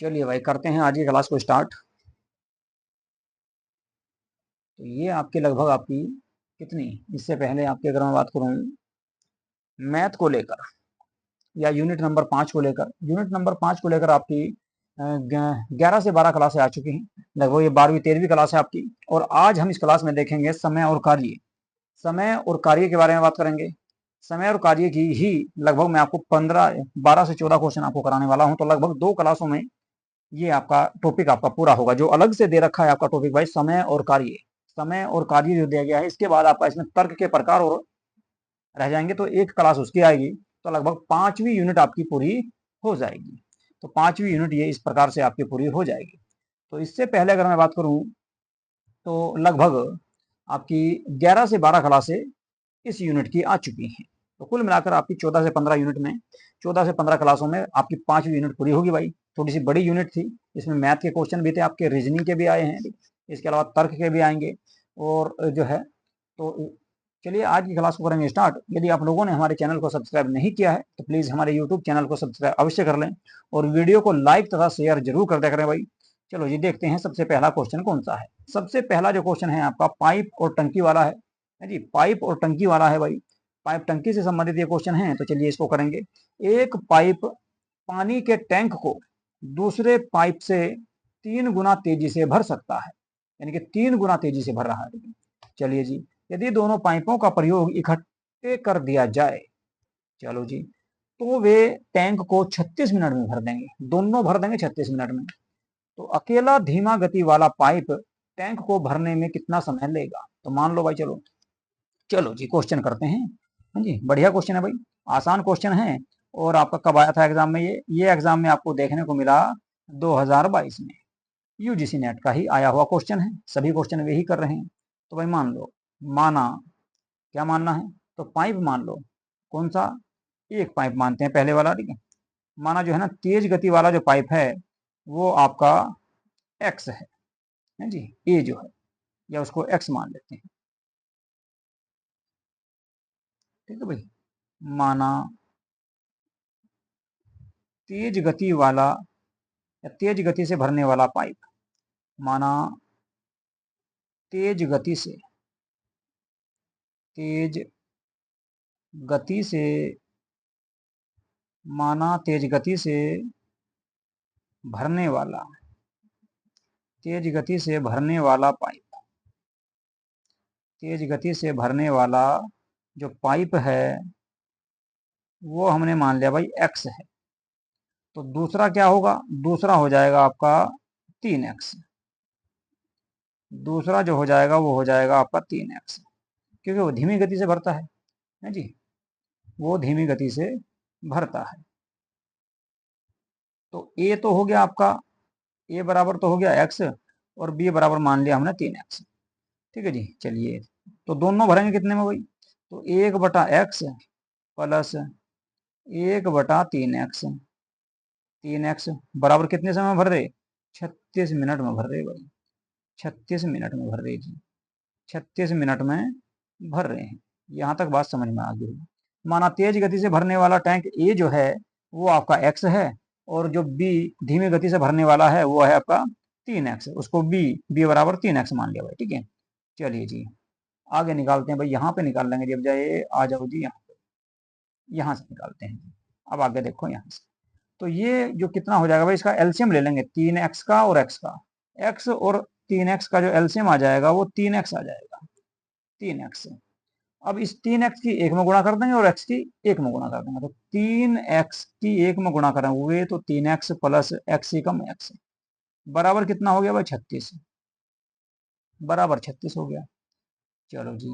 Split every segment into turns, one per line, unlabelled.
चलिए भाई करते हैं आज की क्लास को स्टार्ट। तो ये आपके लगभग आपकी कितनी, इससे पहले आपके अगर मैं बात करूँ मैथ को लेकर या यूनिट नंबर 5 को लेकर आपकी 11 से 12 क्लासें आ चुकी हैं। लगभग ये 12वीं 13वीं क्लास है आपकी। और आज हम इस क्लास में देखेंगे समय और कार्य के बारे में बात करेंगे। समय और कार्य की ही लगभग मैं आपको 12 से 14 क्वेश्चन आपको कराने वाला हूं। तो लगभग 2 क्लासों में ये आपका टॉपिक आपका पूरा होगा। जो अलग से दे रखा है आपका टॉपिक भाई समय और कार्य जो दिया गया है, इसके बाद आपका इसमें तर्क के प्रकार और रह जाएंगे, तो एक क्लास उसकी आएगी। तो लगभग 5वीं यूनिट आपकी पूरी हो जाएगी। तो 5वीं यूनिट ये इस प्रकार से आपकी पूरी हो जाएगी। तो इससे पहले अगर मैं बात करूं तो लगभग आपकी 11 से 12 क्लासें इस यूनिट की आ चुकी हैं। तो कुल मिलाकर आपकी 14 से 15 क्लासों में आपकी 5वीं यूनिट पूरी होगी भाई। थोड़ी सी बड़ी यूनिट थी, इसमें मैथ के क्वेश्चन भी थे, आपके रीजनिंग के भी आए हैं, इसके अलावा तर्क के भी आएंगे और जो है। तो चलिए आज की क्लास को करेंगे स्टार्ट। यदि आप लोगों ने हमारे चैनल को सब्सक्राइब नहीं किया है तो प्लीज़ हमारे यूट्यूब चैनल को सब्सक्राइब अवश्य कर लें और वीडियो को लाइक तथा शेयर जरूर कर दिया करें भाई। चलो जी देखते हैं सबसे पहला क्वेश्चन कौन सा है। सबसे पहला जो क्वेश्चन है आपका पाइप और टंकी वाला है जी। पाइप और टंकी वाला है भाई। पाइप टंकी से संबंधित ये क्वेश्चन है, तो चलिए इसको करेंगे। एक पाइप पानी के टैंक को दूसरे पाइप से 3 गुना तेजी से भर सकता है, यानी कि 3 गुना तेजी से भर रहा है। चलिए जी, यदि दोनों पाइपों का प्रयोग इकट्ठे कर दिया जाए, चलो जी, तो वे टैंक को 36 मिनट में भर देंगे। दोनों भर देंगे 36 मिनट में। तो अकेला धीमा गति वाला पाइप टैंक को भरने में कितना समय लेगा? तो मान लो भाई, चलो चलो जी क्वेश्चन करते हैं। हाँ जी, बढ़िया क्वेश्चन है भाई, आसान क्वेश्चन है। और आपका कब आया था एग्जाम में? ये एग्जाम में आपको देखने को मिला 2022 में। यूजीसी नेट का ही आया हुआ क्वेश्चन है, सभी क्वेश्चन वे ही कर रहे हैं। तो भाई मान लो, माना, क्या मानना है? तो पाइप मान लो, कौन सा? एक पाइप मानते हैं पहले वाला, ठीक है। माना जो है ना, तेज गति वाला जो पाइप है वो आपका एक्स है जी, ए जो है, या उसको एक्स मान लेते हैं, ठीक है भाई। माना तेज गति वाला या तेज गति से भरने वाला पाइप, माना तेज गति से तेज गति से माना तेज गति से भरने वाला तेज गति से भरने वाला पाइप, तेज गति से भरने वाला जो पाइप है वो हमने मान लिया भाई एक्स है। तो दूसरा क्या होगा? दूसरा हो जाएगा आपका 3x। दूसरा जो हो जाएगा वो हो जाएगा आपका 3x, क्योंकि वो धीमी गति से भरता है जी, वो धीमी गति से भरता है। तो ए तो हो गया आपका, ए बराबर तो हो गया एक्स, और बी बराबर मान लिया हमने 3x, ठीक है जी। चलिए, तो दोनों भरेंगे कितने में भाई? तो 1/x प्लस 1/3x, 3x बराबर कितने समय में भर रहे? 36 मिनट में भर रहे भाई, 36 मिनट में भर रहे जी, 36 मिनट में भर रहे हैं। यहाँ तक बात समझ में आ गई। माना तेज गति से भरने वाला टैंक ए जो है वो आपका एक्स है, और जो बी धीमी गति से भरने वाला है वो है आपका 3x। उसको बी बराबर 3x मान लिया भाई, ठीक है। चलिए जी आगे निकालते हैं भाई, यहाँ पे निकाल लेंगे जब जाए, आ जाओ जी यहाँ पे, यहाँ से निकालते हैं। अब आगे देखो यहाँ से, तो ये जो कितना हो जाएगा भाई, इसका एलसीएम ले लेंगे 3x का और x का। x और 3x का जो एलसीएम आ जाएगा वो 3x आ जाएगा, 3x। अब इस 3x की 1 में गुणा कर देंगे और x की 1 में गुणा कर देंगे। तो 3x की 1 में गुणा करें हुए तो 3x प्लस x कम x बराबर कितना हो गया भाई? 36, बराबर 36 हो गया। चलो जी,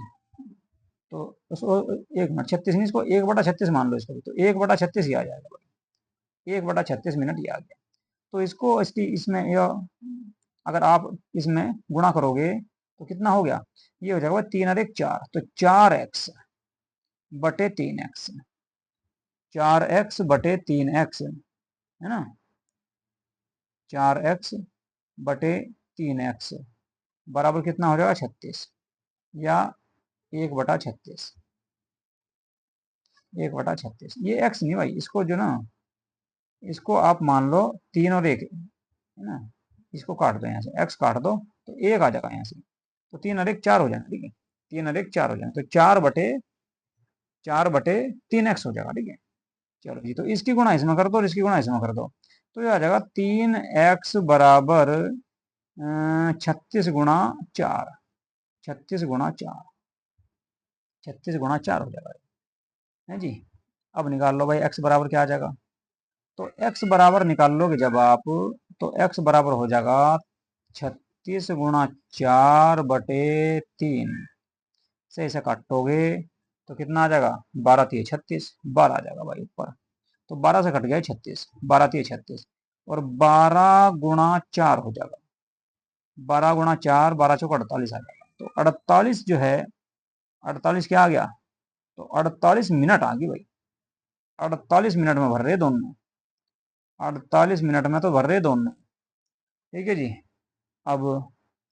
तो उसको 1 मिनट 36 नहीं, इसको 1/36 मान लो इसको भी, तो 1/36 ही आ जाएगा भाई, 1/36 मिनट ही आ गया। तो इसको इसकी इसमें अगर आप इसमें गुणा करोगे तो कितना हो गया? ये हो जाएगा 3 और 1 4, तो 4x बटे 3x, 4x बटे 3x है ना, 4x बटे 3x बराबर कितना हो जाएगा? 36, या 1/36, 1/36। ये x नहीं भाई, इसको जो ना, इसको आप मान लो 3 और 1, है ना। इसको काट दो यहाँ से, x काट दो तो 1 आ जाएगा यहाँ से, तो 3 और 1 4 हो जाएगा, ठीक है। 3 और 1 4 हो जाएगा, तो 4/3x हो जाएगा, ठीक है। चलो जी, तो इसकी गुणा इसमें कर दो और इसकी गुणा इसमें कर दो, तो ये आ जाएगा 3x बराबर 36 गुणा 4, 36 गुणा 4, 36 गुणा 4 हो जाएगा, है जी। अब निकाल लो भाई x बराबर क्या आ जाएगा, तो x बराबर निकाल लोगे जब आप, तो x बराबर हो जाएगा 36 गुणा 4/3 से इसे काटोगे तो कितना आ जाएगा, 12×3=36, 12 आ जाएगा भाई ऊपर, तो 12 से कट गया 36, 12×3=36, और 12×4 हो जाएगा, 12×4, 12×4 = 48 आ जाएगा, तो 48 जो है, 48 क्या आ गया, तो 48 मिनट आ गई भाई, 48 मिनट में भर रहे दोनों, 48 मिनट में तो भर रहे दोनों, ठीक है जी। अब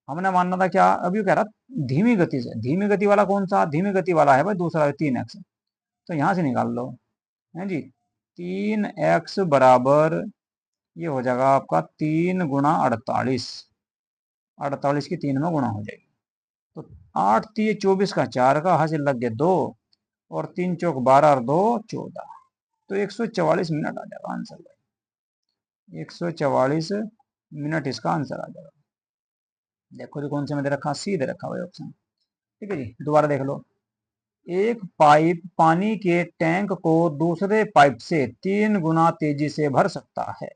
हमने मानना था क्या, अभी वो कह रहा धीमी गति से, धीमी गति वाला कौन सा, धीमी गति वाला है भाई दूसरा 3x, तो यहां से निकाल लो, है जी। 3x बराबर ये हो जाएगा आपका 3×48, 48 की 3 में गुणा हो जाएगी, तो 8×3=24 का 4 का हासिल लग गए 2, और 3×4=12 और 2=14, तो 144 मिनट आ जाएगा आंसर भाई, 144 मिनट इसका आंसर आ जाएगा। देखो जी कौन से में दे रखा, सी दे रखा भाई ऑप्शन, ठीक है जी। दोबारा देख लो, एक पाइप पानी के टैंक को दूसरे पाइप से 3 गुना तेजी से भर सकता है,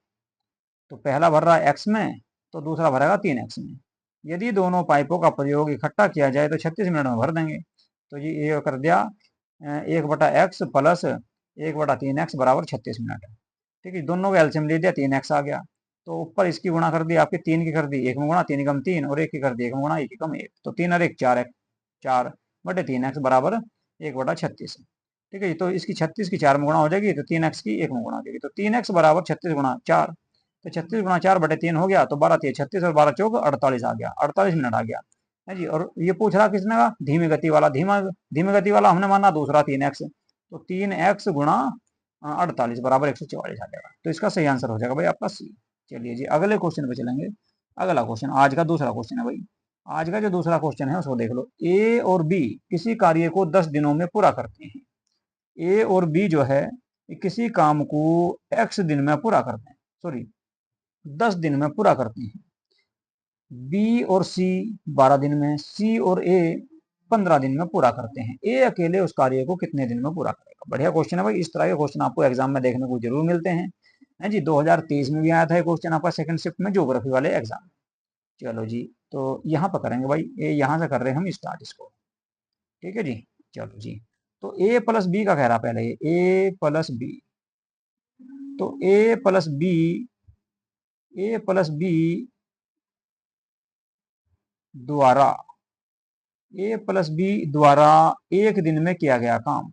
तो पहला भर रहा है x में, तो दूसरा भरेगा 3x में, यदि दोनों पाइपों का प्रयोग इकट्ठा किया जाए तो 36 मिनट में भर देंगे, तो ये कर दिया 1/x प्लस 1/3x बराबर 36 मिनट, ठीक है। दोनों का एलसीएम ले दिया, 3x आ गया, तो ऊपर इसकी गुणा कर दी आपके, 3 की कर दी 1 में गुणा, 3 कम 3, और 1 की कर दी 1 में गुणा, 1 कम 1, तो 3 और 1 4, 4/3x बराबर 1/36, ठीक है जी। तो इसकी 36 की 4 में गुणा हो जाएगी, तो 3x की 1 में गुणा हो जाएगी, तो 3x बराबर 36×4, तो 36×4/3 हो गया, तो 12×3=36 और 12×4 48 आ गया, 48 मिनट आ गया, है जी। और ये पूछ रहा किसने का, धीमी गति वाला, धीमी गति वाला हमने माना दूसरा 3x, तो 3x गुणा 48 बराबर 144 आ जाएगा, तो इसका सही आंसर हो जाएगा भाई आपका सी। चलिए जी अगले क्वेश्चन पे चलेंगे। अगला क्वेश्चन आज का दूसरा क्वेश्चन है भाई, आज का जो दूसरा क्वेश्चन है उसको देख लो। ए और बी किसी कार्य को 10 दिनों में पूरा करते हैं, ए और बी जो है किसी काम को x दिन में पूरा करते हैं, सॉरी 10 दिन में पूरा करते हैं। बी और सी 12 दिन में, सी और ए 15 दिन में पूरा करते हैं, ए अकेले उस कार्य को कितने दिन में पूरा करेगा। बढ़िया क्वेश्चन है भाई, इस तरह के क्वेश्चन आपको एग्जाम में देखने को जरूर मिलते हैं, है जी। 2023 में भी आया था क्वेश्चन आपका सेकंड शिफ्ट में ज्योग्राफी वाले एग्जाम। चलो जी, तो यहाँ पर करेंगे भाई, ये यहाँ से कर रहे हैं हम स्टार्ट इसको, ठीक है जी। चलो जी, तो ए प्लस बी का कह रहा पहले, ए प्लस बी, तो ए प्लस बी द्वारा, ए प्लस बी द्वारा एक दिन में किया गया काम,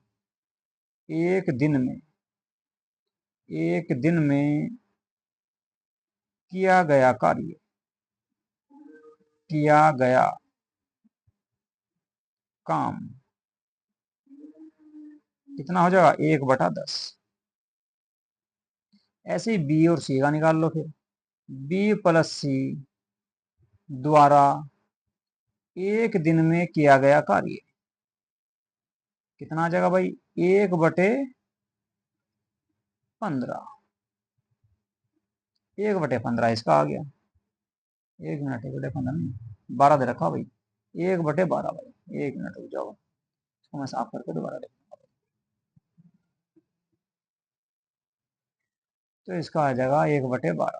एक दिन में, एक दिन में किया गया कार्य, किया गया काम कितना हो जाएगा, 1/10। ऐसे ही बी और सी का निकाल लो फिर, बी प्लस सी द्वारा एक दिन में किया गया कार्य कितना आ जाएगा भाई, 1/15, 1/15 इसका आ गया, 1 मिनट, 1/15 नहीं 12 दे रखा भाई, 1/12 भाई, 1 मिनट रुक जाओ, इसको मैं साफ करके दोबारा देखूंगा, तो इसका आ जाएगा 1/12।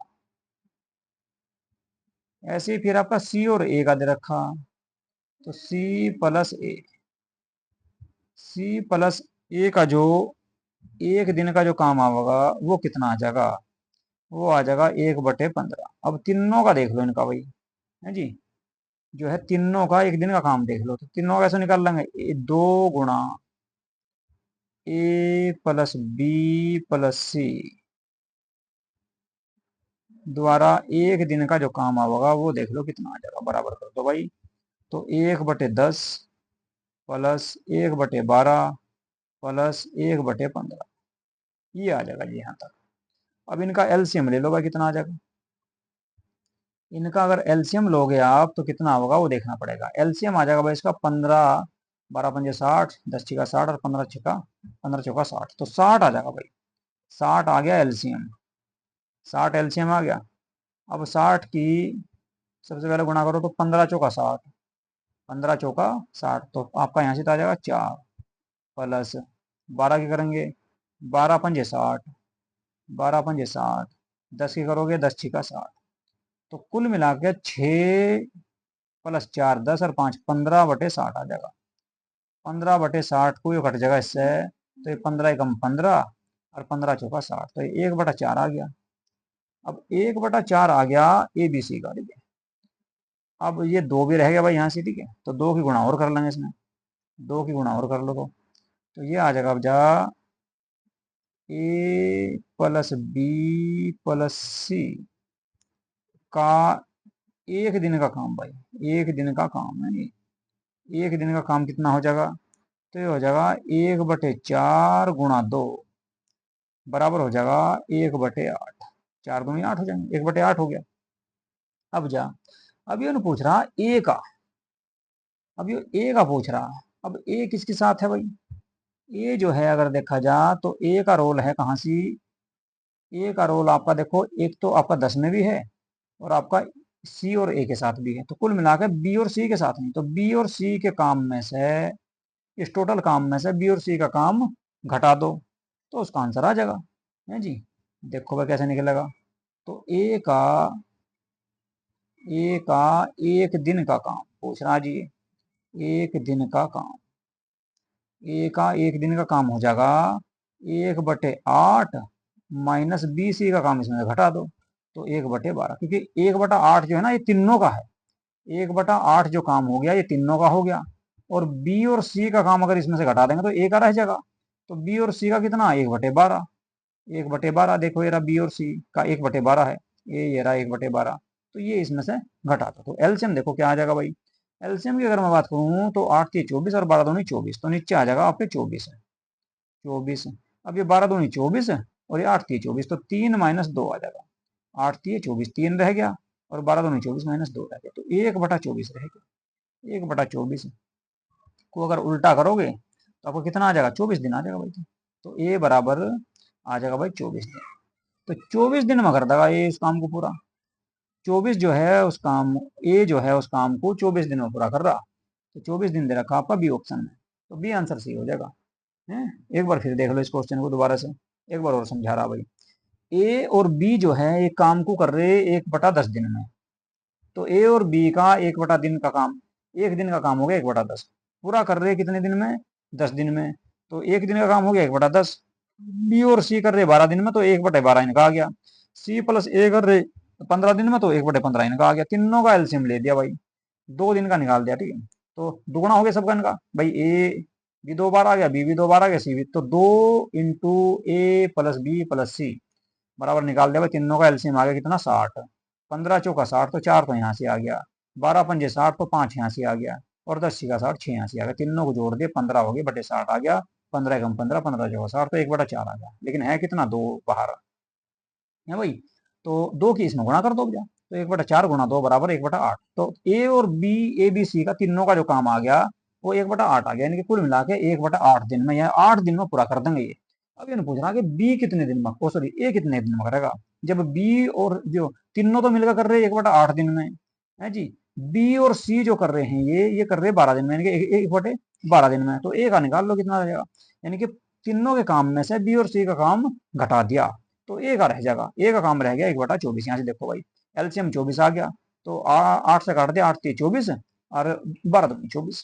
ऐसे ही फिर आपका सी और ए का दे रखा, तो सी प्लस ए, सी प्लस ए का जो एक दिन का जो काम आएगा वो कितना आ जाएगा, वो आ जाएगा 1/15। अब तीनों का देख लो इनका भाई, है जी, जो है तीनों का एक दिन का काम देख लो, तो तीनों कैसे निकाल लेंगे, 2 गुणा ए प्लस बी प्लस सी द्वारा एक दिन का जो काम आएगा वो देख लो कितना आ जाएगा, बराबर कर दो भाई, तो 1/10 प्लस 1/12 प्लस 1/15, ये आ जाएगा जी यहाँ तक। अब इनका एलसीएम ले लो भाई, कितना आ जाएगा, इनका अगर एलसीएम लोगे आप तो कितना होगा वो देखना पड़ेगा। एलसीएम आ जाएगा भाई इसका 15, 12 पंजे 60, 10 छिका 60 और 15 चौका 60, तो 60 आ जाएगा भाई। 60 आ गया एलसीएम, 60 एलसीएम आ गया। अब 60 की सबसे पहले गुणा करो तो 15 चौका 60, 15 चौका 60, तो आपका यहाँ से तो आ जाएगा 4 प्लस 12 की करेंगे 12 पंजे 60, 12 पंजे 60, 10 की करोगे 10 छिका 60, तो कुल मिला के 6 प्लस 4 10 और 5 15/60 आ जाएगा। 15/60 को ये कट जाएगा इससे, तो ये 15 एकम 15 और 15 चौका 60, तो ये 1/4 आ गया। अब 1/4 आ गया ए बी सी का, ठीक है। अब ये 2 भी रह गया भाई यहाँ से, ठीक है, तो 2 की गुणा और कर लेंगे इसमें, 2 की गुणा और कर लो तो ये आ जाएगा अब जा ए प्लस बी प्लस सी का एक दिन का काम भाई, एक दिन का काम है ये। एक दिन का काम कितना हो जाएगा, तो ये हो जाएगा 1/4 गुणा 2 बराबर हो जाएगा 1/8, 4 दूनी 8 हो जाएंगे, 1/8 हो गया। अब जा, अब ये पूछ रहा ए का, अब ये ए का पूछ रहा, अब ए किसके साथ है भाई, ए जो है अगर देखा जा तो ए का रोल है कहाँ सी, ए का रोल आपका देखो एक तो आपका 10 में भी है और आपका सी और ए के साथ भी है, तो कुल मिलाकर बी और सी के साथ नहीं, तो बी और सी के काम में से, इस टोटल काम में से बी और सी का काम घटा दो तो उसका आंसर आ जाएगा, है जी। देखो भाई कैसे निकलेगा, तो ए का एक दिन का काम पूछ रहा जी, एक दिन का काम, ए का एक दिन का काम हो जाएगा 1/8 माइनस बी सी का काम इसमें घटा दो तो 1/12, क्योंकि 1/8 जो है ना ये तीनों का है, 1/8 जो काम हो गया ये तीनों का हो गया, और बी और सी का काम अगर इसमें से घटा देंगे तो ए का रह जाएगा, तो बी और सी का कितना 1/12, 1/12 देखो ये रहा बी और सी का 1/12 है, ये रहा 1/12, तो ये इसमें से घटा दो, तो एलसीएम देखो क्या आ जाएगा भाई। एलसीएम की अगर मैं बात करूं तो 8 3 24 और 12 दूनी 24, तो नीचे आ जाएगा आपके 24 है, 24। अब ये 12 दूनी 24 है और ये 8 3 24, तो 3 माइनस 2 आ जाएगा, 8 3 24 3 रह गया और 12 दूनी 24 माइनस 2 रह गया, तो 1/24 रह गया। 1/24 को अगर उल्टा करोगे तो आपको कितना आ जाएगा, 24 दिन आ जाएगा भाई, तो ए बराबर आ जाएगा भाई 24 दिन, तो 24 दिन में कर देगा ये इस काम को पूरा, 24 जो है उस काम, ए जो है उस काम को 24 दिन में पूरा कर रहा, तो 24 दिन दे रखा आपका बी ऑप्शन में, तो बी आंसर सही हो जाएगा। है, एक बार फिर देख लो इस क्वेश्चन को दोबारा से, एक बार और समझा रहा भाई। ए और बी जो है एक काम को कर रहे 1/10 दिन में, तो ए और बी का 1 दिन का काम, एक दिन का काम हो गया 1/10, पूरा कर रहे कितने दिन में, 10 दिन में, तो एक दिन का काम हो गया 1/10। बी और सी कर रहे 12 दिन में, तो 1/12 इनका आ गया। सी प्लस ए कर रहे 15 दिन में, तो 1/15 इनका आ गया। तीनों का एलसीएम ले दिया भाई, 2 दिन का निकाल दिया, ठीक है, तो दुगुना हो गया सबका इनका भाई, ए भी 2 बार आ गया, बी भी 2 बार आ गया, सी भी, तो 2 इंटू ए प्लस बी प्लस सी बराबर निकाल दिया भाई, तीनों का एलसीएम आ गया कितना 60, 15 चौका 60, तो 4 तो यहाँ से आ गया, 12 पंजे 60, तो 5 यहाँ से आ गया, और 10 छिका 60, 6 यहाँ से आ गया, तीनों को जोड़ दिए 15 हो गए बटे 60 आ गया, 15 कम 15, 15 चौका 60, तो 1/4 आ गया, लेकिन है कितना 2 बाहर है भाई, तो 2 की इसमें गुणा कर दो भैया, तो 1/4 गुणा 2 बराबर 1/8, तो ए और बी ए बी सी का तीनों का जो काम आ गया वो 1/8 आ गया, यानी कि कुल मिला के 1/8 दिन में या 8 दिन में पूरा कर देंगे ये। अब ये पूछ रहा है कि बी कितने दिन में, ओ सॉरी ए कितने दिन में करेगा, जब बी और जो तीनों तो मिलकर कर रहे हैं 1/8 दिन में, है जी। बी और सी जो कर रहे हैं ये कर रहे हैं 12 दिन में, यानी कि 1/12 दिन में, तो ए का निकाल लो कितना रहेगा, यानी कि तीनों के काम में से बी और सी का काम घटा दिया तो ए का रह जाएगा, ए का काम रह गया 1/24, यहाँ से देखो भाई एलसीएम 24 आ गया, तो 8 से काट दिया, 8 3 24 और 12 दूनी 24,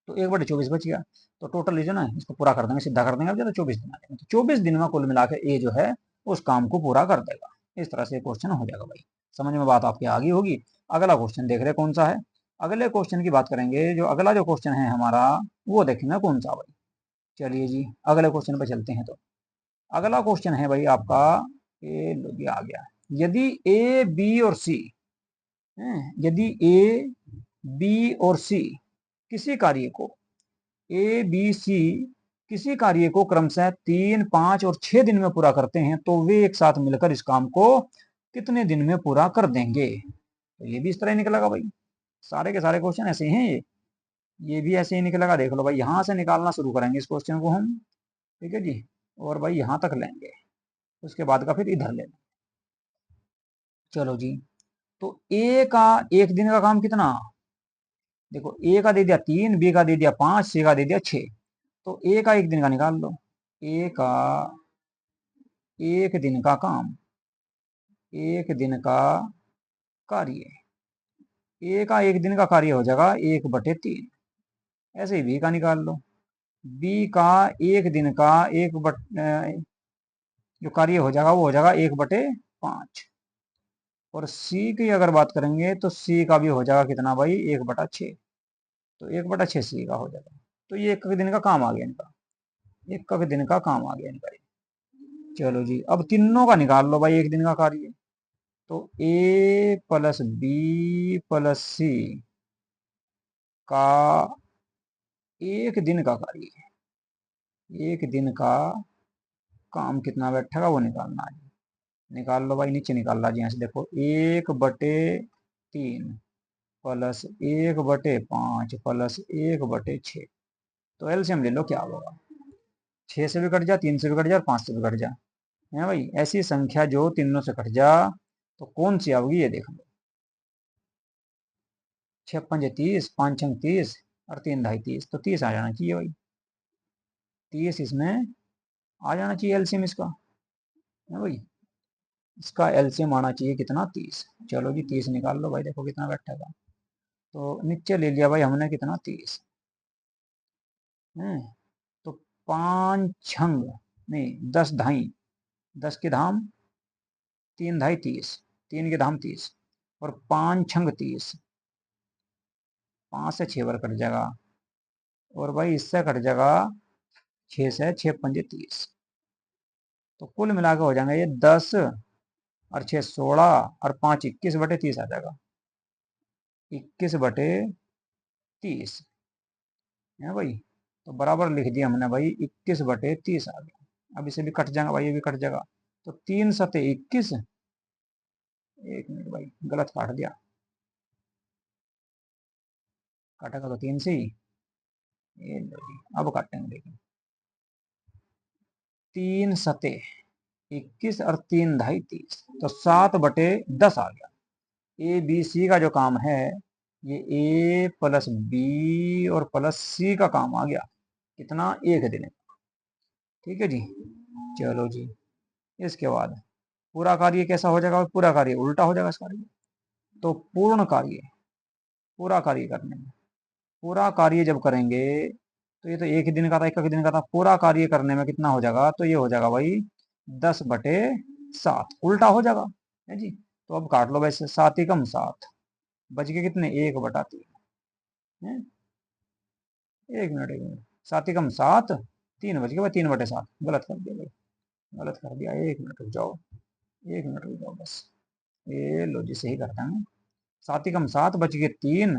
तो 1/24 बच गया, तो टोटल जो ना इसको पूरा कर देंगे, सीधा कर देंगे, अब ज्यादा 24 दिन आ जाएंगे, तो 24 दिन में कुल मिला के ए जो है उस काम को पूरा कर देगा। इस तरह से क्वेश्चन हो जाएगा भाई, समझ में बात आपकी आ गई होगी। अगला क्वेश्चन देख रहे कौन सा है, अगले क्वेश्चन की बात करेंगे, जो अगला जो क्वेश्चन है हमारा वो देखेंगे कौन सा भाई। चलिए जी अगले क्वेश्चन पे चलते हैं, तो अगला क्वेश्चन है भाई आपका, ये आ गया, यदि ए बी और सी, यदि ए बी और सी किसी कार्य को, ए बी सी किसी कार्य को क्रमशः 3 5 और 6 दिन में पूरा करते हैं, तो वे एक साथ मिलकर इस काम को कितने दिन में पूरा कर देंगे। तो ये भी इस तरह ही निकलेगा भाई, सारे के सारे क्वेश्चन ऐसे ही हैं ये भी ऐसे ही निकलेगा। देख लो भाई, यहाँ से निकालना शुरू करेंगे इस क्वेश्चन को हम, ठीक है जी, और भाई यहाँ तक लेंगे, उसके बाद का फिर इधर लेंगे। चलो जी, तो ए का एक दिन का काम कितना, देखो ए का दे दिया 3, बी का दे दिया 5, सी का दे दिया 6। तो ए का एक दिन का निकाल लो। ए का एक दिन का काम, एक दिन का कार्य, ए का एक दिन का कार्य हो जाएगा 1/3। ऐसे ही बी का निकाल लो। बी का एक दिन का जो कार्य हो जाएगा वो हो जाएगा 1/5। और सी की अगर बात करेंगे तो सी का भी हो जाएगा कितना भाई, 1/6। तो 1/6 सी का हो जाएगा। तो ये एक दिन का काम आ गया इनका, एक दिन का काम आ गया इनका। चलो जी, अब तीनों का निकाल लो भाई एक दिन का कार्य। तो ए प्लस बी प्लस सी का एक दिन का कार्य, एक दिन का काम कितना बैठेगा वो निकालना है। निकाल लो भाई, नीचे निकाल लो जी, यहाँ से देखो 1/3 प्लस 1/5 प्लस 1/6। तो एलसीएम ले लो, क्या होगा, 6 से भी कट जा, 3 से भी कट जा और 5 से भी कट जा, है भाई। ऐसी संख्या जो तीनों से कट जा तो कौन सी आओगी ये देख लो। 6 पंजे 30, 5 छंग 30 और 3 ढाई 30, तो 30 आ जाना चाहिए भाई, 30 इसमें आ जाना चाहिए एलसीएम इसका, है भाई। इसका एलसीएम आना चाहिए कितना, 30। चलो जी 30 निकाल लो भाई, देखो कितना बैठेगा। तो नीचे ले लिया भाई हमने कितना, 30 है। तो 5 छंग नहीं 10 ढाई, 10 के धाम 3 ढाई 30, 3 के धाम 30 और 5 छंग 30, 5 से 6 बार कट जाएगा। और भाई इससे कट जाएगा 6 से 6 पंजे 30। तो कुल मिला के हो जाएंगे ये 10 और 6 16 और 5 21/30 आ जाएगा, 21/30 है भाई। तो बराबर लिख दिया हमने भाई, 21/30 आ गया। अब इसे भी कट जाएगा भाई, ये भी कट जाएगा। तो 3 सते 21, एक मिनट भाई गलत काट दिया, काटेगा तो 3 से ही, ये लो जी, अब काटेंगे देखिए। 3 सते 21 और 3 ढाई 30, तो 7/10 आ गया। ए बी सी का जो काम है ये ए प्लस बी और प्लस सी का काम आ गया कितना, एक दिन। ठीक है जी, चलो जी, इसके बाद पूरा कार्य कैसा हो जाएगा, पूरा कार्य उल्टा हो जाएगा इस कार्य। तो पूर्ण कार्य, पूरा कार्य करने में, पूरा कार्य जब करेंगे तो ये तो एक ही दिन का था, एक दिन का था, पूरा कार्य करने में कितना हो जाएगा, तो ये हो जाएगा भाई 10/7, उल्टा हो जाएगा, है जी। तो अब काट लो वैसे, 7 ही कम 7, बच के कितने, 1/3 है। एक मिनट 7 ही कम 7, 3 बच गए भाई, 3/7 गलत कर दिया भाई, गलत कर दिया। 1 मिनट रुक जाओ, 1 मिनट रुक जाओ बस, ये लो जी सही करता हूँ। 7 ही कम 7 बच गए 3,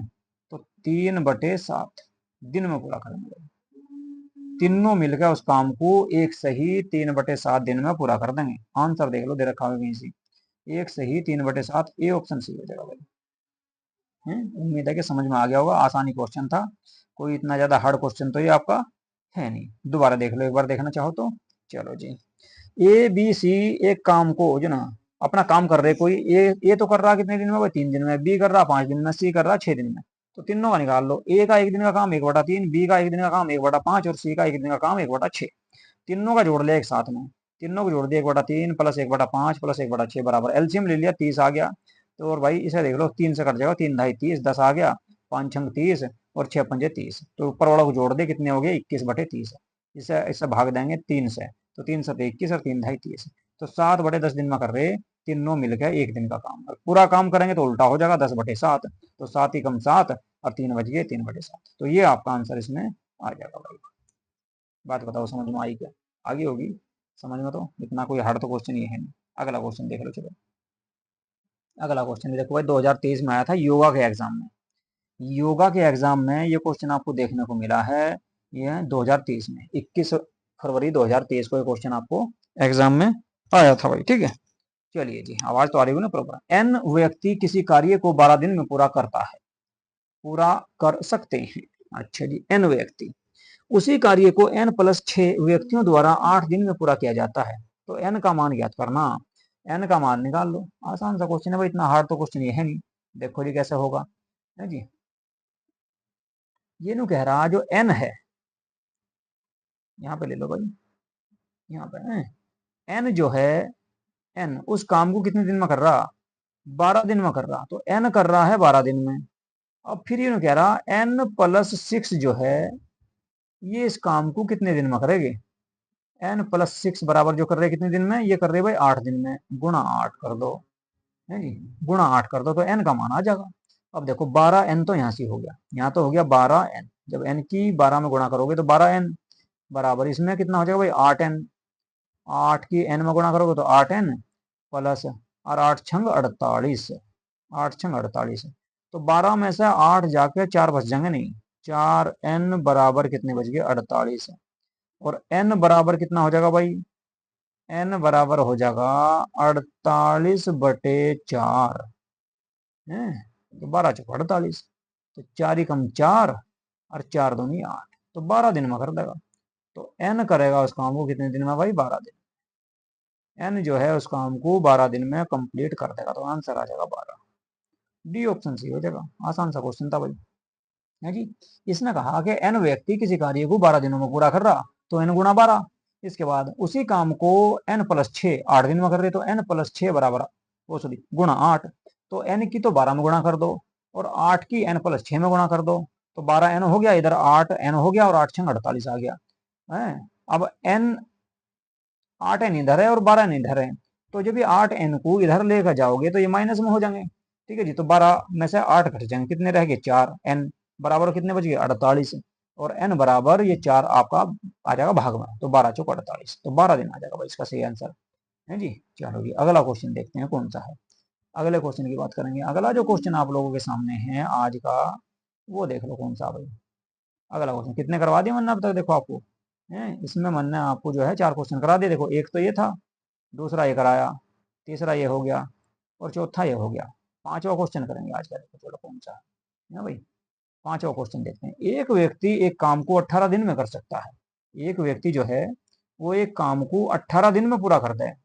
तो 3/7 दिन में पूरा करेंगे। तीनों मिलकर उस काम को एक सही 3/7 दिन में पूरा कर देंगे। आंसर देख लो, दे रखा है कहीं से, एक सही 3/7, ए ऑप्शन सही हो जाएगा भाई। उम्मीद है कि समझ में आ गया होगा, आसानी क्वेश्चन था, कोई इतना ज्यादा हार्ड क्वेश्चन तो ये आपका है नहीं। दोबारा देख लो एक बार, देखना चाहो तो। चलो जी, ए बी सी एक काम को जो ना अपना काम कर रहे, कोई ए तो कर रहा कितने दिन में भाई, 3 दिन में, बी कर रहा 5 दिन में, सी कर रहा 6 दिन में। तो तीनों का निकाल लो, ए का एक दिन का काम 1/3, बी का एक दिन का काम 1/5 और सी का एक दिन का काम 1/6। तीनों का जोड़ लिया एक साथ में, तीनों को जोड़ दिया 1/3 प्लस 1/5 प्लस 1/6 बराबर एलसीएम ले लिया, 30 आ गया। तो और भाई इसे देख लो, 3 से कट जाएगा, 3 ढाई 30, 10 आ गया, 5 छंग 30 और 6 पंजे 30। तो ऊपर वाला को जोड़ दे, कितने हो गए, 21/30। इसे इसे भाग देंगे 3 से, तो 3 सते 21 और 3 ढाई 30। तो 7/10 दिन में कर रहे, तीनों मिलकर एक दिन का काम। पूरा काम करेंगे तो उल्टा हो जाएगा, 10/7। तो 7 ही कम 7 और 3 बज गए, 3/7। तो ये आपका आंसर इसमें आ जाएगा भाई। बात बताओ समझ में आई क्या, आगे होगी समझ में, तो इतना कोई हार्ड तो क्वेश्चन ये है नहीं। अगला क्वेश्चन देख लो। चलो अगला क्वेश्चन देखो भाई, 2023 में आया था योगा के एग्जाम में। योगा के एग्जाम में ये क्वेश्चन आपको देखने को मिला है, ये 2023 में 21 फरवरी 2023 को ये क्वेश्चन आपको एग्जाम में आया था भाई, ठीक है। चलिए जी, आवाज तो आ रही है ना प्रॉपर। एन व्यक्ति किसी कार्य को 12 दिन में पूरा करता है, पूरा कर सकते हैं। अच्छा जी, एन व्यक्ति, उसी कार्य को n प्लस 6 व्यक्तियों द्वारा 8 दिन में पूरा किया जाता है। तो n का मान ज्ञात करना, n का मान निकाल लो। आसान सा क्वेश्चन है भाई, इतना हार्ड तो क्वेश्चन ये है नहीं। देखो जी कैसे होगा, है जी। ये नु कह रहा जो n है, यहाँ पे ले लो भाई, यहाँ पे n जो है, n उस काम को कितने दिन में कर रहा, 12 दिन में कर रहा, तो n कर रहा है 12 दिन में। अब फिर ये कह रहा n प्लस 6 जो है, ये इस काम को कितने दिन में करेगी। n प्लस 6 बराबर जो कर रहे कितने दिन में, ये कर रहे भाई 8 दिन में, गुणा 8 कर दो, है जी, गुणा 8 कर दो तो n का मान आ जाएगा। अब देखो 12n तो यहाँ से हो गया, यहाँ तो हो गया 12n, जब n की 12 में गुणा करोगे तो 12n बराबर इसमें कितना हो जाएगा भाई 8n, 8 की n में गुणा करोगे तो 8n प्लस, और 8 छंग 48, 8 छंग 48, तो 12 में से 8 जाके 4 बच जाएंगे नहीं, 4n बराबर कितने बच गए 48, और n बराबर कितना हो जाएगा भाई, n बराबर हो जाएगा 48/4 है, तो 12 चौक 48, तो 4 ही कम 4 और 4 दूनी 8, तो 12 दिन में कर देगा। तो n करेगा उस काम को कितने दिन में भाई, 12 दिन। n जो है उस काम को 12 दिन में कंप्लीट कर देगा, तो आंसर आ जाएगा 12। डी ऑप्शन सी हो जाएगा। आसान सा क्वेश्चन था भाई, है जी। इसने कहा कि n व्यक्ति किसी कार्य को 12 दिनों में पूरा कर रहा, तो n गुणा 12। इसके बाद उसी काम को n प्लस 6 8 दिन में कर रहे, तो n प्लस 6 बराबर, वो सॉरी गुणा 8, तो n की तो 12 में गुणा कर दो, और 8 की n प्लस 6 में गुणा कर दो, तो 12n हो गया, इधर 8n हो गया, और 8 छंग 48 आ गया है। अब n 8n इधर है और 12n इधर है, तो जब ये 8n को इधर लेकर जाओगे तो ये माइनस में हो जाएंगे, ठीक है जी। तो 12 में से 8 घट जाएंगे, कितने रह गए 4, n बराबर कितने बच गए 48, और n बराबर ये 4 आपका आ जाएगा भाग में, तो 12 चौक 48, तो 12 दिन आ जाएगा भाई इसका सही आंसर, है जी। चलो जी, अगला क्वेश्चन देखते हैं कौन सा है। अगले क्वेश्चन की बात करेंगे। अगला जो क्वेश्चन आप लोगों के सामने है आज का, वो देख लो कौन सा भाई। अगला क्वेश्चन कितने करवा दिए मैंने अब तक, देखो आपको है इसमें मैंने आपको जो है 4 क्वेश्चन करा दिए। देखो एक तो ये था, दूसरा ये कराया, तीसरा ये हो गया, और चौथा ये हो गया। पांचवा क्वेश्चन करेंगे आज का, देखो चलो कौन सा है ना भाई। पांचवा क्वेश्चन देखते हैं। एक व्यक्ति एक काम को 18 दिन में कर सकता है। एक व्यक्ति जो है वो एक काम को 18 दिन में पूरा करता है।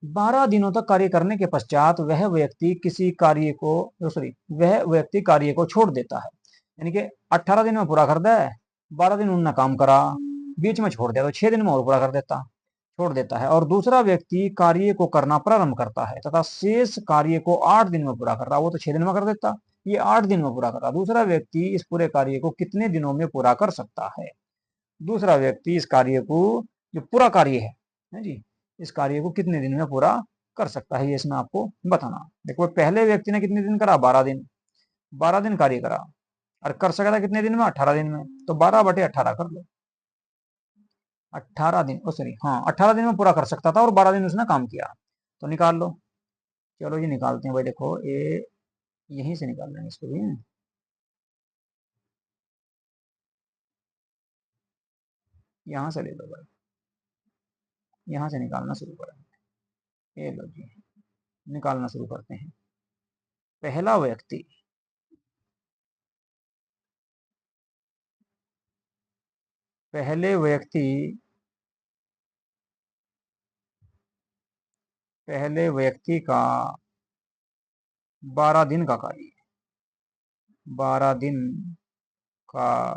12 दिनों तक कार्य करने के पश्चात वह व्यक्ति किसी कार्य को, सॉरी, वह व्यक्ति कार्य को छोड़ देता है। यानी कि 18 दिन में पूरा करता है, 12 दिन उन्होंने काम करा, बीच में छोड़ दिया, तो 6 दिन में और पूरा कर देता, छोड़ देता है। और दूसरा व्यक्ति कार्य को करना प्रारंभ करता है तथा शेष कार्य को 8 दिन में पूरा कर रहा, वो तो 6 दिन में कर देता, ये 8 दिन में पूरा कर रहा। दूसरा व्यक्ति इस पूरे कार्य को कितने दिनों में पूरा कर सकता है। दूसरा व्यक्ति इस कार्य को, जो पूरा कार्य है जी, इस कार्य को कितने दिन में पूरा कर सकता है, ये इसमें आपको बताना। देखो पहले व्यक्ति ने कितने दिन करा, 12 दिन, 12 दिन कार्य करा, और कर सका था कितने दिन में, 18 दिन में, तो 12/18 कर लो। 18 दिन, ओ सॉरी, हाँ 18 दिन में पूरा कर सकता था, और 12 दिन उसने काम किया, तो निकाल लो। चलो जी निकालते हैं भाई। देखो ये यहीं से निकाल लेंगे इसको भी, यहाँ से ले लो भाई, यहाँ से निकालना शुरू करें। ये लो जी, निकालना शुरू करते हैं। पहला व्यक्ति, पहले व्यक्ति, पहले व्यक्ति का 12 दिन का कार्य, 12 दिन का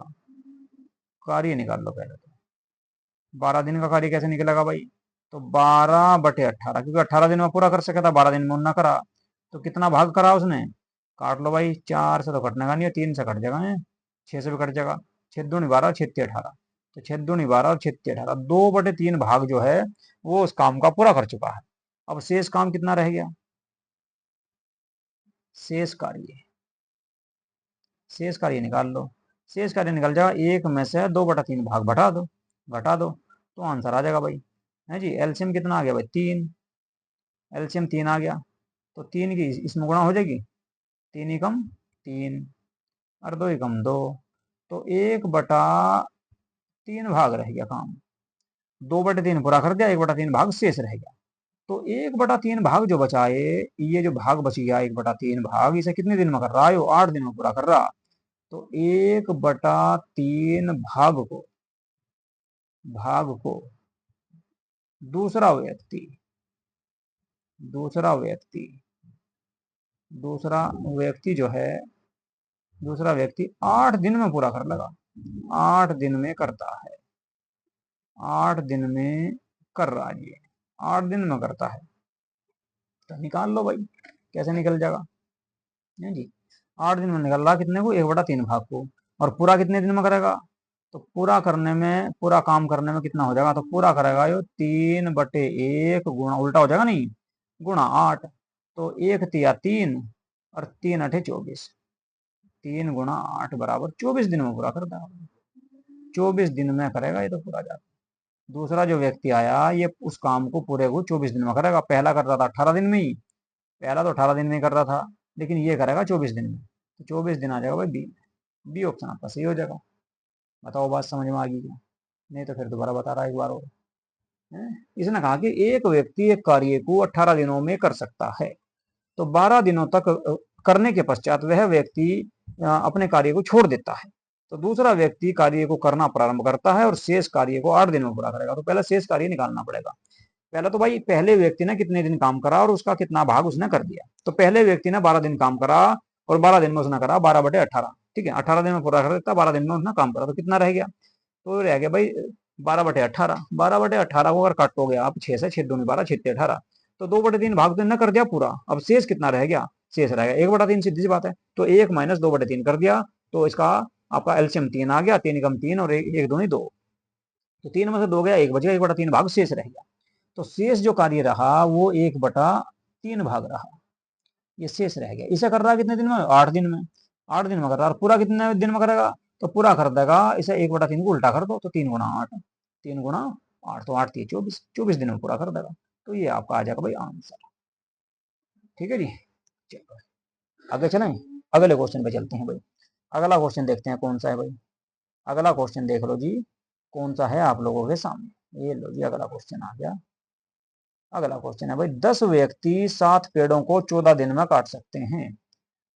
कार्य निकाल लो पहले तो। 12 दिन का कार्य कैसे निकलेगा भाई, तो 12/18, क्योंकि 18 दिन में पूरा कर सका था, 12 दिन में उन्ना करा, तो कितना भाग करा उसने, काट लो भाई। 4 से तो कटने का नहीं है, 3 से कट जाएगा है, 6 से भी कट जाएगा, 6 दूनी 12, 6 18, तो 6 दूनी 12 और 6 18, 2/3 भाग जो है वो उस काम का पूरा कर चुका है। अब शेष काम कितना रह गया, शेष कार्य, शेष कार्य निकाल लो। शेष कार्य निकल जाएगा, एक में से 2/3 भाग घटा दो, घटा दो, तो आंसर आ जाएगा भाई, है जी। एलसीएम कितना आ गया भाई, 3, एलसीएम 3 आ गया, तो 3 की इसमें गुणा हो जाएगी, 3 ही कम 3 और 2 ही कम 2, तो 1/3 भाग रह गया काम, 2/3 पूरा कर दिया, 1/3 भाग शेष रह गया, तो 1/3 भाग जो बचा है, ये जो भाग बच गया 1/3 भाग, इसे कितने दिन में कर रहा है? 8 दिन में पूरा कर रहा। तो 1/3 भाग को दूसरा व्यक्ति दूसरा व्यक्ति दूसरा व्यक्ति जो है, दूसरा व्यक्ति 8 दिन में पूरा कर लेगा। 8 दिन में करता है, 8 दिन में कर रहा है, ये 8 दिन में करता है। तो निकाल लो भाई, कैसे निकल जाएगा? है जी, 8 दिन में निकल रहा कितने को? 1/3 भाग को। और पूरा कितने दिन में करेगा? तो पूरा करने में, पूरा काम करने में कितना हो जाएगा? तो पूरा करेगा यो 3/1 गुणा, उल्टा हो जाएगा नहीं, गुणा 8। तो 1 तिया 3 और 3 8 24। 3 × 8 बराबर 24 दिन में पूरा कर देगा। 24 दिन में करेगा ये तो पूरा जाता। दूसरा जो व्यक्ति आया, ये उस काम को पूरे को 24 दिन में करेगा। पहला कर रहा था 18 दिन में ही, पहला तो 18 दिन में ही कर रहा था, लेकिन ये करेगा 24 दिन में। तो 24 दिन आ जाएगा भाई बी। बी ऑप्शन आपका सही हो जाएगा। बताओ बात समझ में आ गई क्या? नहीं तो फिर दोबारा बता रहा एक बार और। इसने कहा कि एक व्यक्ति एक कार्य को 18 दिनों में कर सकता है, तो 12 दिनों तक करने के पश्चात वह व्यक्ति अपने कार्य को छोड़ देता है। तो दूसरा व्यक्ति कार्य को करना प्रारंभ करता है और शेष कार्य को 8 दिन में पूरा करेगा। तो पहले शेष कार्य निकालना पड़ेगा। पहले तो भाई पहले व्यक्ति ने कितने दिन काम करा और उसका कितना भाग उसने कर दिया। तो पहले व्यक्ति ने 12 दिन काम करा और 12 दिन में उसने करा 12/18। ठीक है, 18 दिन में पूरा कर देता, 12 दिन में उसने काम करा, तो कितना रह गया? तो रह गया भाई 12/18। 12/18 को अगर काटोगे आप 6 से, 6 दूनी 12, 6 18, तो 2/3 भाग तो इन्होंने कर दिया पूरा। अब शेष कितना रह गया? शेष रह गया 1/3, सीधी सी बात है। तो 1 - 2/3 कर दिया, तो इसका आपका एलसीएम 3 आ गया। 3 × 3 और 1 दूनी 2, तो 3 में से 2 गया, 1 बच गया, 1/3 भाग शेष रह गया। तो शेष जो कार्य रहा वो 1/3 भाग रहा, ये शेष रह गया। इसे कर रहा है कितने दिन में? 8 दिन में। 8 दिन में कर रहा है। और पूरा कितने दिन में करेगा? तो पूरा कर देगा, इसे 1/3 को उल्टा कर दो, तो 3 × 8, 3 × 8, तो 8 × 3 = 24, 24 दिन में पूरा कर देगा। तो ये आपका आ जाएगा भाई आंसर। ठीक है जी, चलो आगे चलें, अगले क्वेश्चन पे चलते हैं भाई। अगला क्वेश्चन देखते हैं कौन सा है भाई। अगला क्वेश्चन देख लो जी, कौन सा है आप लोगों के सामने। ये लो जी, अगला क्वेश्चन आ गया। अगला क्वेश्चन है भाई, 10 व्यक्ति 7 पेड़ों को 14 दिन में काट सकते हैं।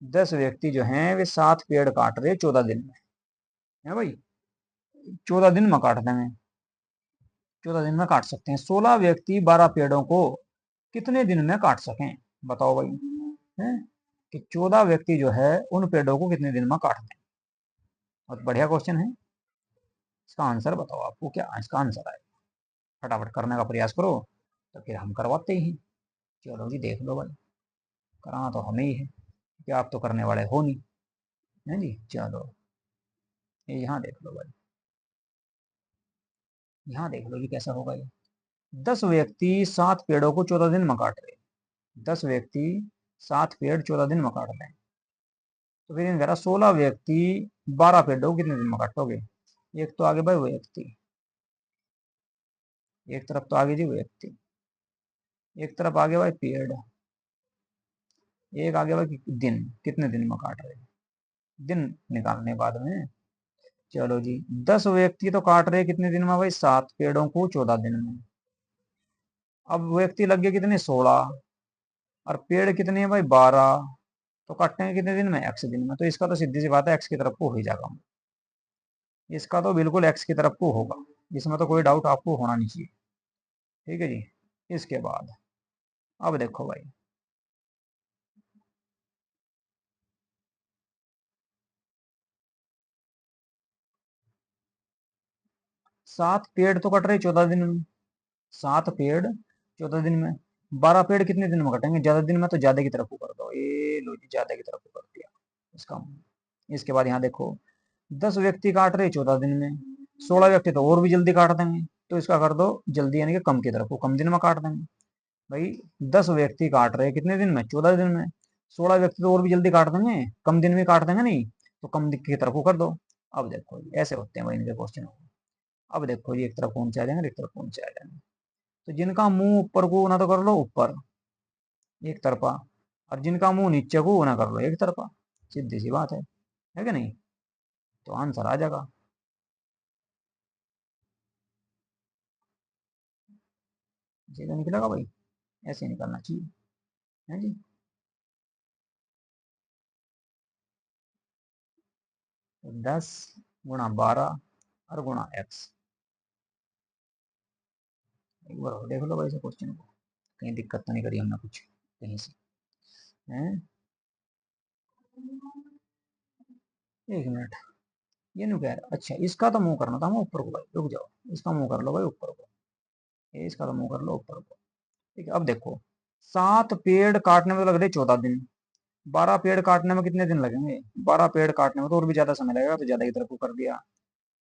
10 व्यक्ति जो हैं वे 7 पेड़ काट रहे 14 दिन में है भाई। 14 दिन में काट देंगे, 14 दिन में काट सकते हैं। 16 व्यक्ति 12 पेड़ों को कितने दिन में काट सकें? बताओ भाई, है कि 14 व्यक्ति जो है उन पेड़ों को कितने दिन में काट दें। बहुत बढ़िया क्वेश्चन है। इसका आंसर बताओ, आपको क्या इसका आंसर आए? फटाफट करने का प्रयास करो, तो फिर हम करवाते ही। चलो जी देख लो भाई, कराना तो हमें ही है, कि आप तो करने वाले हो नहीं, है जी। चलो ये यहाँ देख लो भाई, यहाँ देख लो जी कैसा होगा ये। 10 व्यक्ति 7 पेड़ों को 14 दिन में काट रहे। 10 व्यक्ति 7 पेड़ 14 दिन में काट रहे हैं। तो फिर कह रहा 16 व्यक्ति 12 पेड़ों को कितने दिन में काटोगे? एक तो आगे भाई व्यक्ति, एक तरफ तो आगे जी व्यक्ति, एक तरफ आगे भाई पेड़, एक आगे भाई दिन, कितने दिन में काट रहे हैं, दिन निकालने बाद में। चलो जी, 10 व्यक्ति तो काट रहे कितने दिन में भाई? 7 पेड़ों को 14 दिन में। अब व्यक्ति लग गए कितने? 16, और पेड़ कितने हैं भाई? 12। तो काटेंगे कितने दिन में? x दिन में। तो इसका तो सीधी सी बात है x की तरफ को हो जाएगा, इसका तो बिल्कुल x की तरफ को होगा, इसमें तो कोई डाउट आपको होना नहीं चाहिए। ठीक है जी, इसके बाद अब देखो भाई, 7 पेड़ तो कट रहे 14 दिन में, 7 पेड़ 14 दिन में। 12 पेड़ कितने दिन में कटेंगे? ज्यादा दिन में, तो ज्यादा की तरफ को कर दो, ये लो जी ज्यादा की तरफ को कर दिया इसका। इसके बाद यहाँ देखो, 10 व्यक्ति काट रहे 14 दिन में, 16 व्यक्ति तो और भी जल्दी काट देंगे, तो इसका कर दो जल्दी, यानी कि कम की तरफ को, कम दिन में काट देंगे भाई। 10 व्यक्ति काट रहे कितने दिन में? 14 दिन में। 16 व्यक्ति तो और भी जल्दी काट देंगे, कम दिन में काट देंगे नहीं, तो कम दिन की तरफ को कर दो। अब देखो ऐसे होते हैं भाई इनके क्वेश्चन। अब देखो जी, एक तरफ कौन से आ जाएंगे, एक तरफ कौन से आ जाएंगे। तो जिनका मुंह ऊपर को ना, तो कर लो ऊपर एक तरफा, और जिनका मुंह नीचे को ना, कर लो एक तरफा। सीधी सी बात है कि नहीं? तो आंसर आ जाएगा। सीधा निकलेगा भाई। ऐसे निकलना चाहिए, है जी। तो 10 × 12 और गुणा x। एक बार और देख लो भाई इसे क्वेश्चन को, कहीं दिक्कत तो नहीं करी हमने कुछ कहीं से, हैं? एक मिनट, ये नहीं कह रहा, अच्छा इसका तो मुंह करना था मैं ऊपर को भाई, रुक जाओ, इसका मुंह कर लो भाई ऊपर को, ये इसका तो मुंह कर लो ऊपर को। ठीक है, अब देखो 7 पेड़ काटने में तो लग रहे 14 दिन, 12 पेड़ काटने में कितने दिन लगेंगे? 12 पेड़ काटने में तो और भी ज्यादा समय लगेगा, तो ज्यादा की तरफ को कर दिया,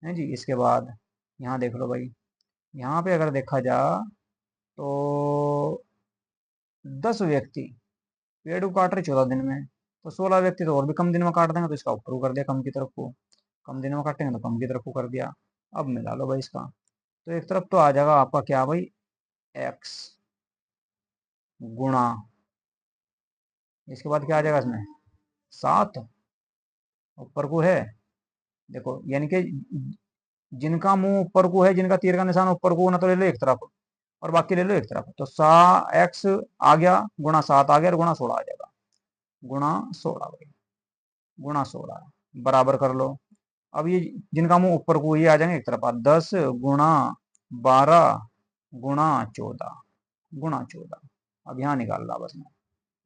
है जी। इसके बाद यहाँ देख लो भाई, यहाँ पे अगर देखा जा तो 10 व्यक्ति पेड़ को काट रहे 14 दिन में, तो 16 व्यक्ति तो और भी कम दिन में काट देंगे, तो इसका ऊपर को कर दिया कम की तरफ को, कम दिन में काटेंगे तो कम की तरफ को कर दिया। अब मिला लो भाई इसका, तो एक तरफ तो आ जाएगा आपका क्या भाई, एक्स गुणा, इसके बाद क्या आ जाएगा इसमें 7, ऊपर को है, देखो यानी कि जिनका मुंह ऊपर को है, जिनका तीर का निशान ऊपर को ना, तो ले लो एक तरफ और बाकी ले लो एक तरफ, तो एक्स आ गया गुणा 7 आ गया और गुणा 16 आ जाएगा, गुणा 16 भाई, गुणा 16 बराबर कर लो। अब ये जिनका मुंह ऊपर को ये आ जाएंगे एक तरफ, 10 × 12 × 14 गुणा 14, अब यहाँ निकाल ला बस में,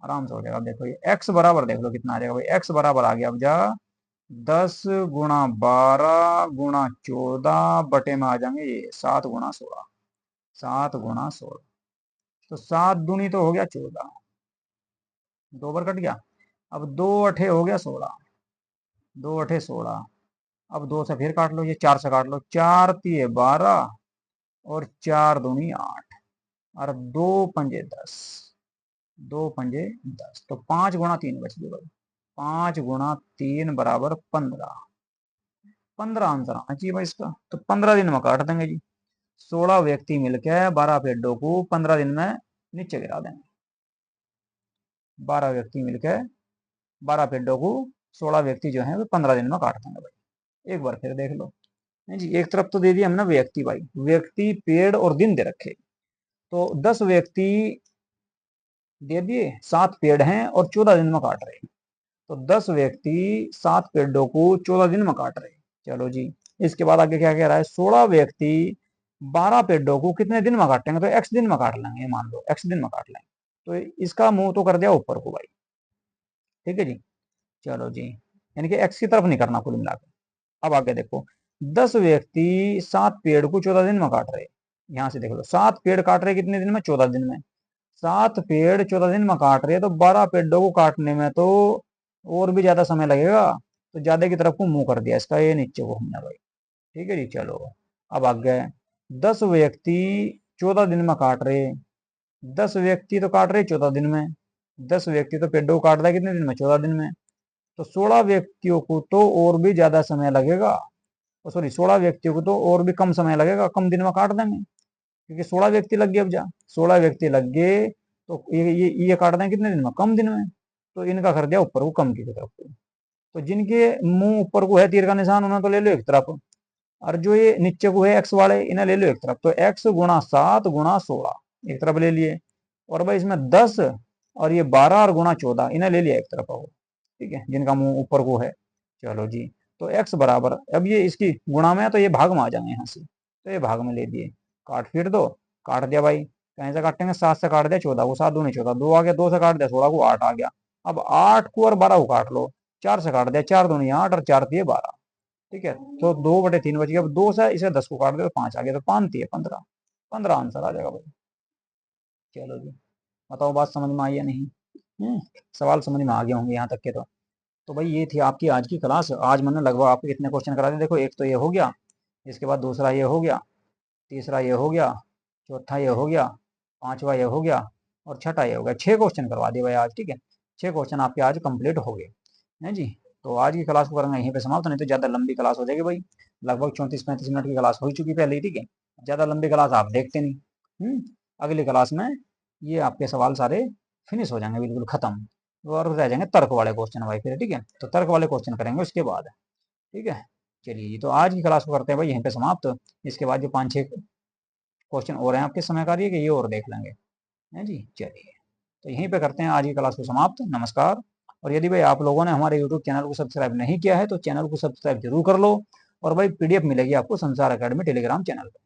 आराम से हो जाएगा। देखो ये एक्स बराबर देख लो कितना आ जाएगा भाई, एक्स बराबर आ गया अब जा 10 × 12 × 14 बटे में आ जाएंगे ये 7 × 16, 7 × 16, तो 7 दूनी तो हो गया 14, 2 बार कट गया, अब 2 अठे हो गया 16, 2 अठे 16, अब 2 से फिर काट लो, ये 4 से काट लो, 4 × 3 = 12 और 4 दूनी 8, और 2 × 5 = 10, 2 × 5 = 10, तो 5 × 3 बच गए भाई, 5 × 3 = 15, 15 आंसर आना चाहिए भाई इसका, तो 15 दिन में काट देंगे जी, 16 व्यक्ति मिलकर 12 पेड़ों को 15 दिन में नीचे गिरा देंगे, 12 व्यक्ति मिलकर 12 पेड़ों को 16 व्यक्ति जो है वो 15 दिन में काट देंगे भाई। एक बार फिर देख लो, नहीं जी, एक तरफ तो दे दिया हमने व्यक्ति भाई, व्यक्ति पेड़ और दिन दे रखे, तो 10 व्यक्ति दे दिए, 7 पेड़ हैं और 14 दिन में काट रहे, तो 10 व्यक्ति 7 पेड़ों को 14 दिन में काट रहे। चलो जी, इसके बाद आगे क्या कह रहा है, 16 व्यक्ति 12 पेड़ों को कितने दिन में काटेंगे, तो एक्स दिन में काट लेंगे, मान लो एक्स दिन में काट लेंगे, तो इसका मुंह तो कर दिया ऊपर को भाई, ठीक है जी। चलो जी, यानी कि एक्स की तरफ नहीं करना कुल मिलाकर। अब आगे देखो, 10 व्यक्ति 7 पेड़ को 14 दिन में काट रहे, यहां से देख लो 7 पेड़ काट रहे कितने दिन में, 14 दिन में, 7 पेड़ 14 दिन में काट रहे हैं, तो 12 पेड़ों को काटने में तो और भी ज्यादा समय लगेगा, तो ज्यादा की तरफ को मुंह कर दिया इसका, ये नीचे को हमने भाई, ठीक है जी। चलो अब आगे, 10 व्यक्ति 14 दिन में काट रहे, 10 व्यक्ति तो काट रहे 14 दिन में, 10 व्यक्ति तो पेड़ों को काट रहा है कितने दिन में, 14 दिन में, तो 16 व्यक्तियों को तो और भी ज्यादा समय लगेगा, सॉरी 16 व्यक्तियों को तो और भी कम समय लगेगा, कम दिन में काट देंगे, क्योंकि 16 व्यक्ति लग गए, अब जा 16 व्यक्ति लग गए, तो ये काट देंगे कितने दिन में, कम दिन में, तो इनका कर दिया ऊपर को कम की तरफ को, तो जिनके मुंह ऊपर को है तीर का निशान उन्हें तो ले लो एक तरफ, और जो ये नीचे को है एक्स वाले इन्हें ले लो एक तरफ, तो एक्स गुणा 7 × 16 एक तरफ ले लिए, और भाई इसमें 10 और ये 12 और गुणा 14 इन्हें ले लिया एक तरफ हो, ठीक है, जिनका मुंह ऊपर को है। चलो जी, तो एक्स बराबर, अब ये इसकी गुणा में है तो ये भाग में आ जाएंगे यहाँ से, तो ये भाग में ले दिए, काट फिर दो, काट दिया भाई, कहीं से काटेंगे, 7 से काट दिया 14 को, 7 दूनी 14, 2 आ गया, 2 से काट दिया 16 को, 8 आ गया, अब 8 को और 12 को काट लो, 4 से काट दिया, 4 दूनी 8 और 4 × 3 = 12, ठीक है, तो 2/3 बच गया, अब 2 से इसे 10 को काट दे तो 5 आ गया, तो 5 × 3 = 15, 15 आंसर आ जाएगा भाई। चलो जी, बताओ बात समझ में आई या नहीं, सवाल समझ में आ गए होंगे यहाँ तक के, तो भाई ये थी आपकी आज की क्लास। आज मैंने लगभग आपके कितने क्वेश्चन करा दिए, देखो एक तो ये हो गया, इसके बाद दूसरा ये हो गया, तीसरा ये हो गया, चौथा ये हो गया, पांचवा ये हो गया, और छठा ये हो गया, 6 क्वेश्चन करवा दिए भाई आज, ठीक है, 6 क्वेश्चन आपके आज कंप्लीट हो गए हैं जी। तो आज की क्लास को करेंगे यहीं पे समाप्त, नहीं तो ज़्यादा लंबी क्लास हो जाएगी भाई, लगभग 34-35 मिनट की क्लास हो चुकी पहले ही, ठीक है, ज़्यादा लंबी क्लास आप देखते नहीं। अगली क्लास में ये आपके सवाल सारे फिनिश हो जाएंगे, बिल्कुल खत्म, और रह जाएंगे तर्क वाले क्वेश्चन भाई फिर, ठीक है, तो तर्क वाले क्वेश्चन करेंगे उसके बाद, ठीक है। चलिए जी, तो आज की क्लास को करते हैं भाई यहीं पे समाप्त, इसके बाद जो 5-6 क्वेश्चन और हैं आपके समय कार्य के, ये और देख लेंगे, है जी। चलिए, तो यहीं पे करते हैं आज की क्लास को समाप्त। नमस्कार। और यदि भाई आप लोगों ने हमारे यूट्यूब चैनल को सब्सक्राइब नहीं किया है तो चैनल को सब्सक्राइब जरूर कर लो। और भाई पीडीएफ मिलेगी आपको संसार अकेडमी टेलीग्राम चैनल पे।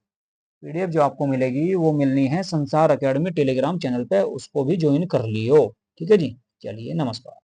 पीडीएफ जो आपको मिलेगी वो मिलनी है संसार अकेडमी टेलीग्राम चैनल पे, उसको भी ज्वाइन कर लियो। ठीक है जी। चलिए, नमस्कार।